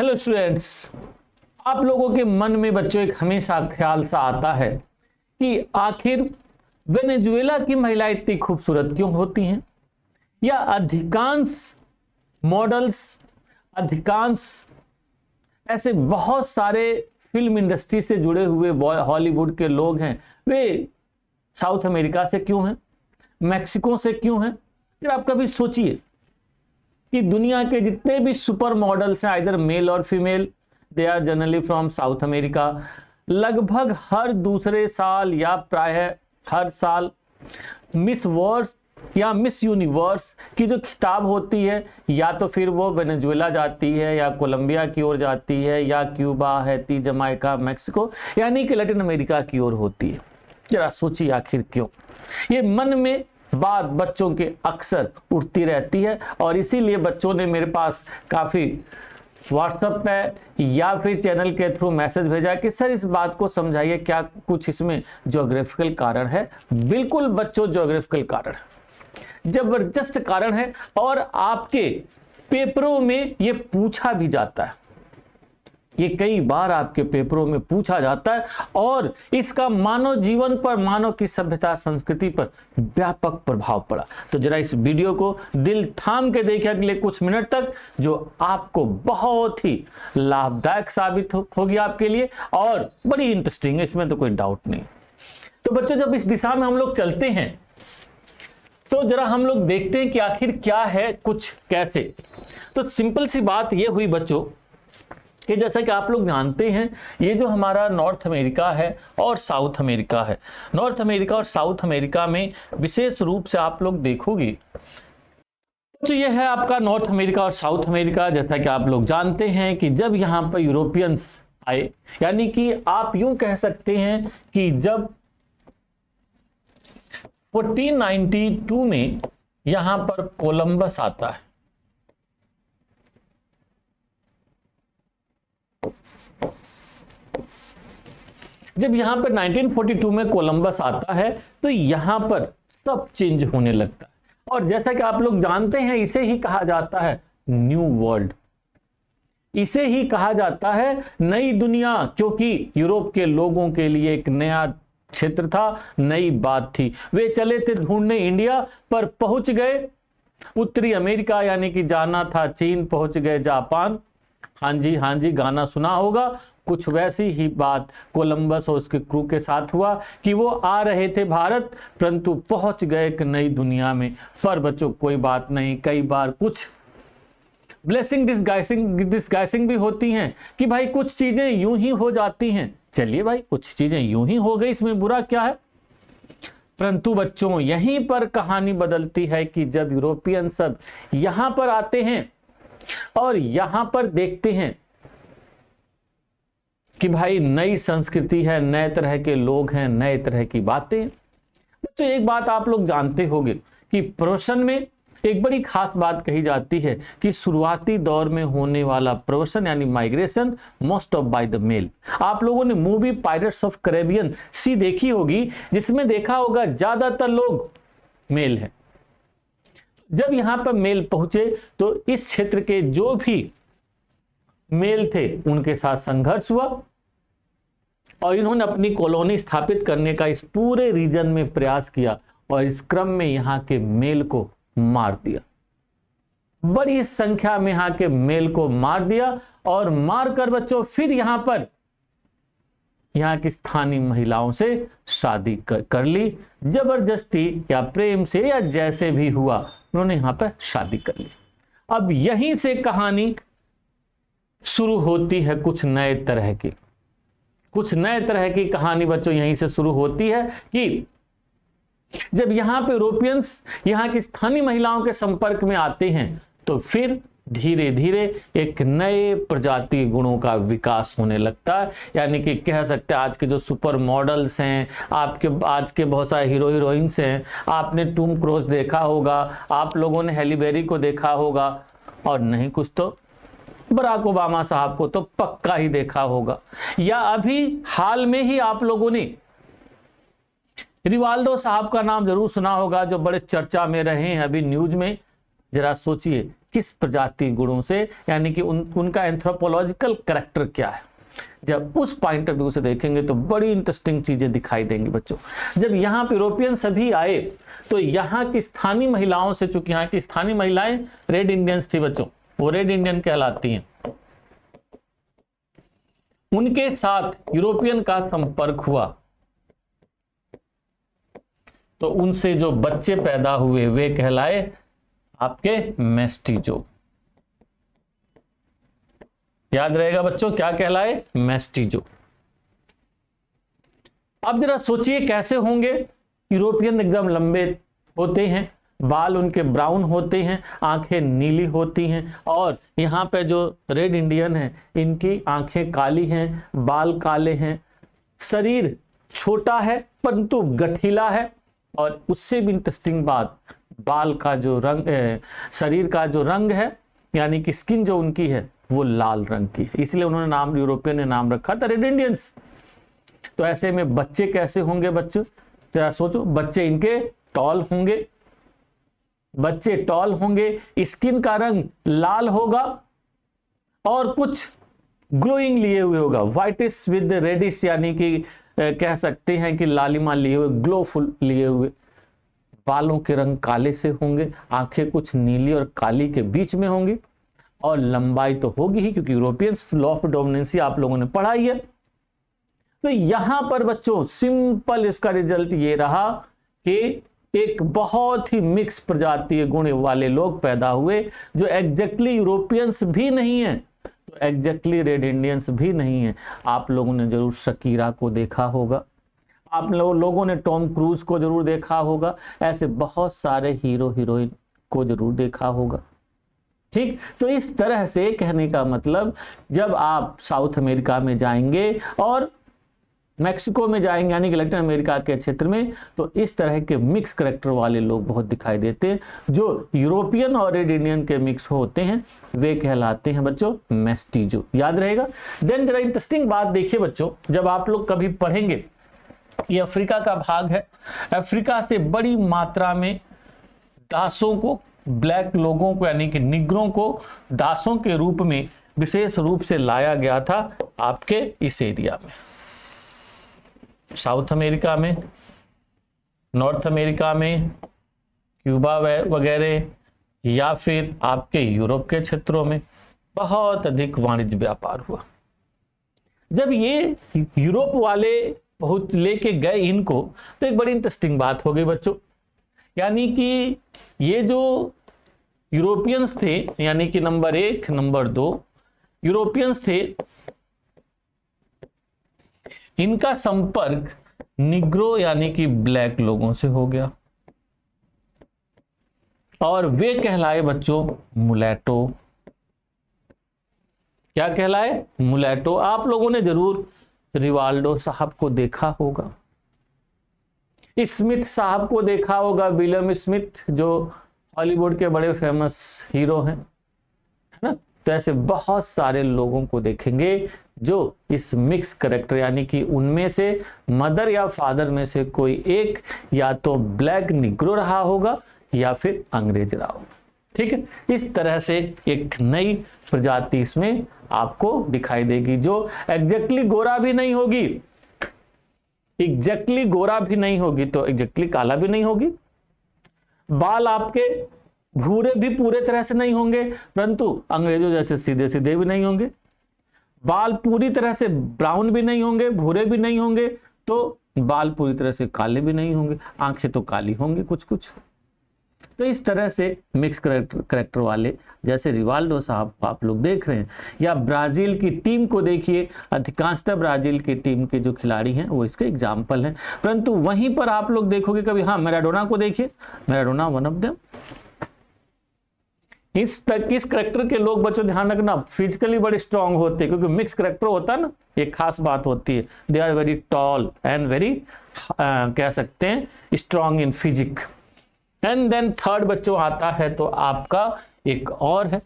Hello students, आप लोगों के मन में बच्चों एक हमेशा ख्याल सा आता है कि आखिर वेनेजुएला की महिलाएं इतनी खूबसूरत क्यों होती हैं, या अधिकांश मॉडल्स, अधिकांश ऐसे बहुत सारे फिल्म इंडस्ट्री से जुड़े हुए हॉलीवुड के लोग हैं, वे साउथ अमेरिका से क्यों हैं, मैक्सिको से क्यों हैं। फिर आप कभी सोचिए कि दुनिया के जितने भी सुपर मॉडल्स हैं, आइदर मेल और female, they are generally from South America. लगभग हर दूसरे साल या प्रायः हर साल मिस वर्ल्ड या मिस यूनिवर्स की जो खिताब होती है, या तो फिर वो वेनेजुएला जाती है, या कोलंबिया की ओर जाती है, या क्यूबा, हैती, जमाइका, मैक्सिको, यानी कि लैटिन अमेरिका की ओर होती है। जरा सोचिए आखिर क्यों। ये मन में बात बच्चों के अक्सर उठती रहती है, और इसीलिए बच्चों ने मेरे पास काफ़ी व्हाट्सएप पे या फिर चैनल के थ्रू मैसेज भेजा कि सर इस बात को समझाइए, क्या कुछ इसमें ज्योग्राफिकल कारण है। बिल्कुल बच्चों, ज्योग्राफिकल कारण है, जबरदस्त कारण है, और आपके पेपरों में ये पूछा भी जाता है। ये कई बार आपके पेपरों में पूछा जाता है, और इसका मानव जीवन पर, मानव की सभ्यता संस्कृति पर व्यापक प्रभाव पड़ा। तो जरा इस वीडियो को दिल थाम के देखिए अगले कुछ मिनट तक, जो आपको बहुत ही लाभदायक साबित होगी आपके लिए, और बड़ी इंटरेस्टिंग है, इसमें तो कोई डाउट नहीं। तो बच्चों, जब इस दिशा में हम लोग चलते हैं तो जरा हम लोग देखते हैं कि आखिर क्या है कुछ कैसे। तो सिंपल सी बात यह हुई बच्चों कि जैसा कि आप लोग जानते हैं, ये जो हमारा नॉर्थ अमेरिका है और साउथ अमेरिका है, नॉर्थ अमेरिका और साउथ अमेरिका में विशेष रूप से आप लोग देखोगे तो ये है आपका नॉर्थ अमेरिका और साउथ अमेरिका। जैसा कि आप लोग जानते हैं कि जब यहाँ पर यूरोपियंस आए, यानी कि आप यूं कह सकते हैं कि जब 1492 में यहां पर कोलंबस आता है, जब यहां पर 1942 में कोलंबस आता है तो यहां पर सब चेंज होने लगता है। और जैसा कि आप लोग जानते हैं, इसे ही कहा जाता है न्यू वर्ल्ड, इसे ही कहा जाता है नई दुनिया, क्योंकि यूरोप के लोगों के लिए एक नया क्षेत्र था, नई बात थी। वे चले थे ढूंढने इंडिया, पर पहुंच गए उत्तरी अमेरिका, यानी कि जाना था चीन, पहुंच गए जापान। हाँ जी, गाना सुना होगा। कुछ वैसी ही बात कोलंबस और उसके क्रू के साथ हुआ कि वो आ रहे थे भारत, परंतु पहुंच गए एक नई दुनिया में। पर बच्चों कोई बात नहीं, कई बार कुछ ब्लेसिंग डिस्गाइसिंग भी होती हैं कि भाई कुछ चीजें यूं ही हो जाती हैं। चलिए भाई, कुछ चीजें यूं ही हो गई, इसमें बुरा क्या है। परंतु बच्चों यहीं पर कहानी बदलती है कि जब यूरोपियन सब यहां पर आते हैं और यहां पर देखते हैं कि भाई नई संस्कृति है, नए तरह के लोग हैं, नए तरह की बातें। तो एक बात आप लोग जानते होंगे कि प्रवसन में एक बड़ी खास बात कही जाती है कि शुरुआती दौर में होने वाला प्रवसन यानी migration most of by the male. आप लोगों ने movie Pirates of Caribbean Sea देखी होगी, जिसमें देखा होगा ज्यादातर लोग मेल हैं। जब यहां पर मेल पहुंचे तो इस क्षेत्र के जो भी मेल थे उनके साथ संघर्ष हुआ, और इन्होंने अपनी कॉलोनी स्थापित करने का इस पूरे रीजन में प्रयास किया, और इस क्रम में यहां के मेल को मार दिया। बड़ी संख्या में यहां के मेल को मार दिया, और मारकर बच्चों फिर यहां पर यहां की स्थानीय महिलाओं से शादी कर ली, जबरदस्ती या प्रेम से या जैसे भी हुआ, उन्होंने यहां पर शादी कर ली। अब यहीं से कहानी शुरू होती है, कुछ नए तरह की कहानी बच्चों यहीं से शुरू होती है कि जब यहां पे यूरोपियंस यहां की स्थानीय महिलाओं के संपर्क में आते हैं तो फिर धीरे धीरे एक नए प्रजाति गुणों का विकास होने लगता है। यानी कि कह सकते हैं आज के जो सुपर मॉडल्स हैं, आज के बहुत सारे हीरो हीरोइंस हैं, आपने टॉम क्रूज देखा होगा, आप लोगों ने हैली बेरी को देखा होगा, और नहीं कुछ तो बराक ओबामा साहब को तो पक्का ही देखा होगा, या अभी हाल में ही आप लोगों ने रिवाल्डो साहब का नाम जरूर सुना होगा, जो बड़े चर्चा में रहे हैं अभी न्यूज में। जरा सोचिए किस प्रजाति गुणों से, यानी कि उनका एंथ्रोपोलॉजिकल कैरेक्टर क्या है। जब उस पॉइंट ऑफ व्यू से देखेंगे तो बड़ी इंटरेस्टिंग चीजें दिखाई देंगी बच्चों। जब यहाँ पे यूरोपियन सभी आए तो यहाँ की स्थानीय महिलाओं से, चूंकि यहाँ की स्थानीय महिलाएं रेड इंडियंस थी बच्चों, वो रेड इंडियन कहलाती हैं, उनके साथ यूरोपियन का संपर्क हुआ तो उनसे जो बच्चे पैदा हुए वे कहलाए आपके मेस्टिजो। याद रहेगा बच्चों, क्या कहलाए? मेस्टिजो। अब जरा सोचिए कैसे होंगे। यूरोपियन एकदम लंबे होते हैं, बाल उनके ब्राउन होते हैं, आंखें नीली होती हैं, और यहाँ पे जो रेड इंडियन है इनकी आंखें काली हैं, बाल काले हैं, शरीर छोटा है परंतु गठीला है, और उससे भी इंटरेस्टिंग बात, बाल का जो रंग, शरीर का जो रंग है यानी कि स्किन जो उनकी है वो लाल रंग की है, इसलिए उन्होंने नाम, यूरोपियन ने नाम रखा था रेड इंडियंस। तो ऐसे में बच्चे कैसे होंगे बच्चों, जरा सोचो। बच्चे इनके टॉल होंगे, बच्चे टॉल होंगे, स्किन का रंग लाल होगा और कुछ ग्लोइंग लिए हुए होगा, व्हाइटिश विद रेडिश, यानी कि कह सकते हैं कि लालिमा लिए हुए, ग्लोफुल लिए हुए। बालों के रंग काले से होंगे, आंखें कुछ नीली और काली के बीच में होंगी, और लंबाई तो होगी ही क्योंकि यूरोपियंस लॉ ऑफ डोमिनेंसी आप लोगों ने पढ़ा ही है। तो यहां पर बच्चों सिंपल इसका रिजल्ट ये रहा कि एक बहुत ही मिक्स प्रजातीय गुण वाले लोग पैदा हुए जो एग्जैक्टली यूरोपियंस भी नहीं है, तो एग्जैक्टली रेड इंडियंस भी नहीं है। आप लोगों ने जरूर शकीरा को देखा होगा, आप लोगों ने टॉम क्रूज को जरूर देखा होगा, ऐसे बहुत सारे हीरो हीरोइन को जरूर देखा होगा। ठीक, तो इस तरह से कहने का मतलब, जब आप साउथ अमेरिका में जाएंगे और मैक्सिको में जाएंगे यानी कि लैटिन अमेरिका के क्षेत्र में, तो इस तरह के मिक्स करैक्टर वाले लोग बहुत दिखाई देते हैं। जो यूरोपियन और रेड इंडियन के मिक्स होते हैं वे कहलाते हैं बच्चों मेस्टिजो। याद रहेगा। देन जरा इंटरेस्टिंग बात देखिए बच्चों, जब आप लोग कभी पढ़ेंगे, ये अफ्रीका का भाग है, अफ्रीका से बड़ी मात्रा में दासों को, ब्लैक लोगों को यानी कि निग्रों को दासों के रूप में विशेष रूप से लाया गया था आपके इस एरिया में, साउथ अमेरिका में, नॉर्थ अमेरिका में, क्यूबा वगैरह, या फिर आपके यूरोप के क्षेत्रों में बहुत अधिक वाणिज्य व्यापार हुआ। जब ये यूरोप वाले बहुत लेके गए इनको, तो एक बड़ी इंटरेस्टिंग बात हो गई बच्चों, यानी कि ये जो यूरोपियंस थे, यानी कि नंबर 1 नंबर 2 यूरोपियंस थे, इनका संपर्क निग्रो यानी कि ब्लैक लोगों से हो गया और वे कहलाए बच्चों मुलैटो। क्या कहलाए? मुलैटो। आप लोगों ने जरूर रिवाल्डो साहब को देखा होगा, स्मिथ साहब को देखा होगा, विलियम स्मिथ जो हॉलीवुड के बड़े फेमस हीरो हैं, है ना। तो ऐसे बहुत सारे लोगों को देखेंगे जो इस मिक्स करैक्टर यानी कि उनमें से मदर या फादर में से कोई एक या तो ब्लैक निग्रो रहा होगा या फिर अंग्रेज रहा होगा। ठीक है, इस तरह से एक नई प्रजाति इसमें आपको दिखाई देगी जो एग्जैक्टली गोरा भी नहीं होगी, एग्जैक्टली गोरा भी नहीं होगी तो एग्जैक्टली काला भी नहीं होगी, बाल आपके भूरे भी पूरे तरह से नहीं होंगे परंतु अंग्रेजों जैसे सीधे सीधे भी नहीं होंगे, बाल पूरी तरह से ब्राउन भी नहीं होंगे, भूरे भी नहीं होंगे, तो बाल पूरी तरह से काले भी नहीं होंगे, आंखें तो काली होंगी कुछ कुछ। तो इस तरह से मिक्स करैक्टर वाले जैसे रिवाल्डो साहब को आप लोग देख रहे हैं, या ब्राजील की टीम को देखिए, अधिकांशतः ब्राजील की टीम के जो खिलाड़ी हैं वो इसके एग्जाम्पल हैं। परंतु वहीं पर आप लोग देखोगे कभी, हाँ मैराडोना को देखिए, मैराडोना वन ऑफ देम। इस करैक्टर के लोग बच्चों ध्यान रखना फिजिकली बड़े स्ट्रांग होते हैं, क्योंकि मिक्स करैक्टर होता है ना, एक खास बात होती है, they are very tall and very कह सकते हैं strong in physique. And then third बच्चों आता है तो आपका एक और है,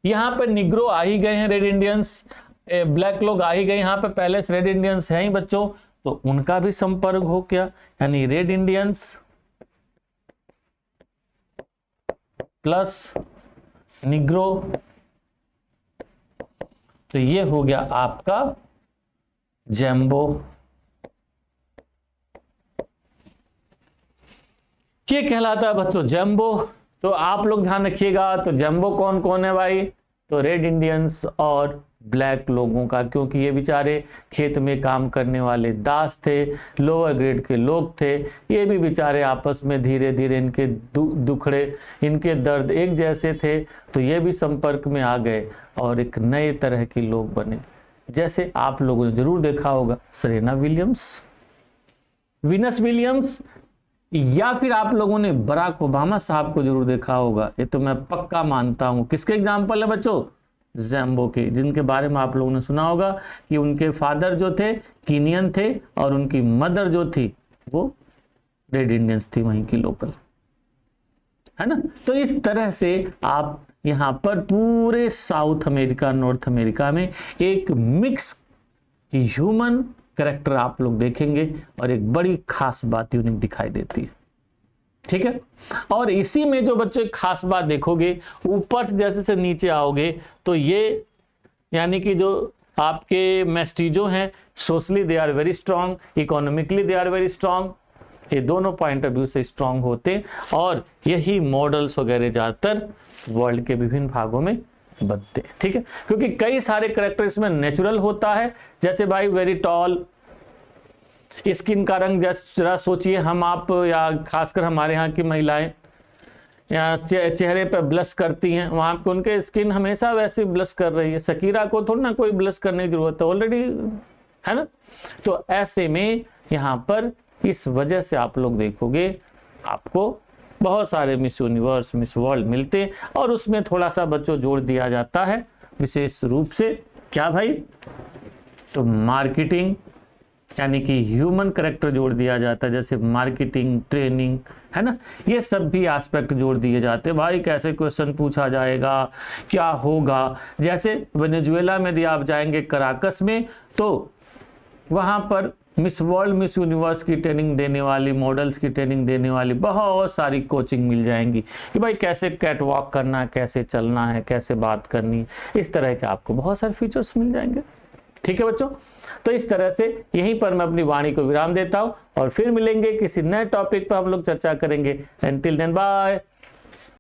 यहां पर निग्रो आ ही गए हैं, रेड इंडियंस, ब्लैक लोग आ ही गए यहाँ पे, पहले से रेड इंडियंस हैं ही बच्चों, तो उनका भी संपर्क हो गया, यानी रेड इंडियंस प्लस निग्रो, तो ये हो गया आपका जैम्बो। ये कहलाता है बच्चों जैम्बो। तो आप लोग ध्यान रखिएगा, तो जैम्बो कौन कौन है भाई, तो रेड इंडियंस और ब्लैक लोगों का, क्योंकि ये बेचारे खेत में काम करने वाले दास थे, लोअर ग्रेड के लोग थे, ये भी बेचारे आपस में धीरे धीरे इनके दुखड़े, इनके दर्द एक जैसे थे, तो ये भी संपर्क में आ गए और एक नए तरह के लोग बने। जैसे आप लोगों ने जरूर देखा होगा सेरेना विलियम्स, वीनस विलियम्स, या फिर आप लोगों ने बराक ओबामा साहब को जरूर देखा होगा, ये तो मैं पक्का मानता हूं। किसके एग्जाम्पल है बच्चों, जैम्बो के, जिनके बारे में आप लोगों ने सुना होगा कि उनके फादर जो थे कीनियन थे और उनकी मदर जो थी वो रेड इंडियंस थी, वहीं की लोकल, है ना। तो इस तरह से आप यहाँ पर पूरे साउथ अमेरिका, नॉर्थ अमेरिका में एक मिक्स ह्यूमन कैरेक्टर आप लोग देखेंगे और एक बड़ी खास बात यूनिक दिखाई देती है, ठीक है। और इसी में जो बच्चों एक खास बात देखोगे, ऊपर से जैसे से नीचे आओगे तो ये यानी कि जो आपके मेस्टीजो हैं, socially they are very strong, economically they are very strong, ये दोनों पॉइंट ऑफ व्यू से स्ट्रांग होते, और यही मॉडल्स वगैरह ज्यादातर वर्ल्ड के विभिन्न भागों में बनते हैं, ठीक है। क्योंकि कई सारे कैरेक्टर इसमें नेचुरल होता है, जैसे भाई वेरी टॉल, स्किन का रंग जरा सोचिए हम आप, या खासकर हमारे यहाँ की महिलाएं या चेहरे पर ब्लश करती हैं, वहाँ पे उनके स्किन हमेशा वैसे ब्लश कर रही है, शकीरा को थोड़ा ना कोई ब्लश करने की जरूरत है, ऑलरेडी है ना। तो ऐसे में यहाँ पर इस वजह से आप लोग देखोगे आपको बहुत सारे मिस यूनिवर्स, मिस वर्ल्ड मिलते हैं, और उसमें थोड़ा सा बच्चों जोड़ दिया जाता है विशेष रूप से, क्या भाई, तो मार्केटिंग, यानी कि ह्यूमन कैरेक्टर जोड़ दिया जाता है, जैसे मार्केटिंग, ट्रेनिंग, है ना, ये सब भी एस्पेक्ट जोड़ दिए जाते हैं। भाई कैसे क्वेश्चन पूछा जाएगा, क्या होगा, जैसे वेनेजुएला में यदि आप जाएंगे कराकस में, तो वहाँ पर मिस वर्ल्ड, मिस यूनिवर्स की ट्रेनिंग देने वाली, मॉडल्स की ट्रेनिंग देने वाली बहुत सारी कोचिंग मिल जाएंगी कि भाई कैसे कैट वॉक करना है, कैसे चलना है, कैसे बात करनी है, इस तरह के आपको बहुत सारे फीचर्स मिल जाएंगे, ठीक है बच्चों। तो इस तरह से यहीं पर मैं अपनी वाणी को विराम देता हूं और फिर मिलेंगे किसी नए टॉपिक पर, हम लोग चर्चा करेंगे। Until then bye.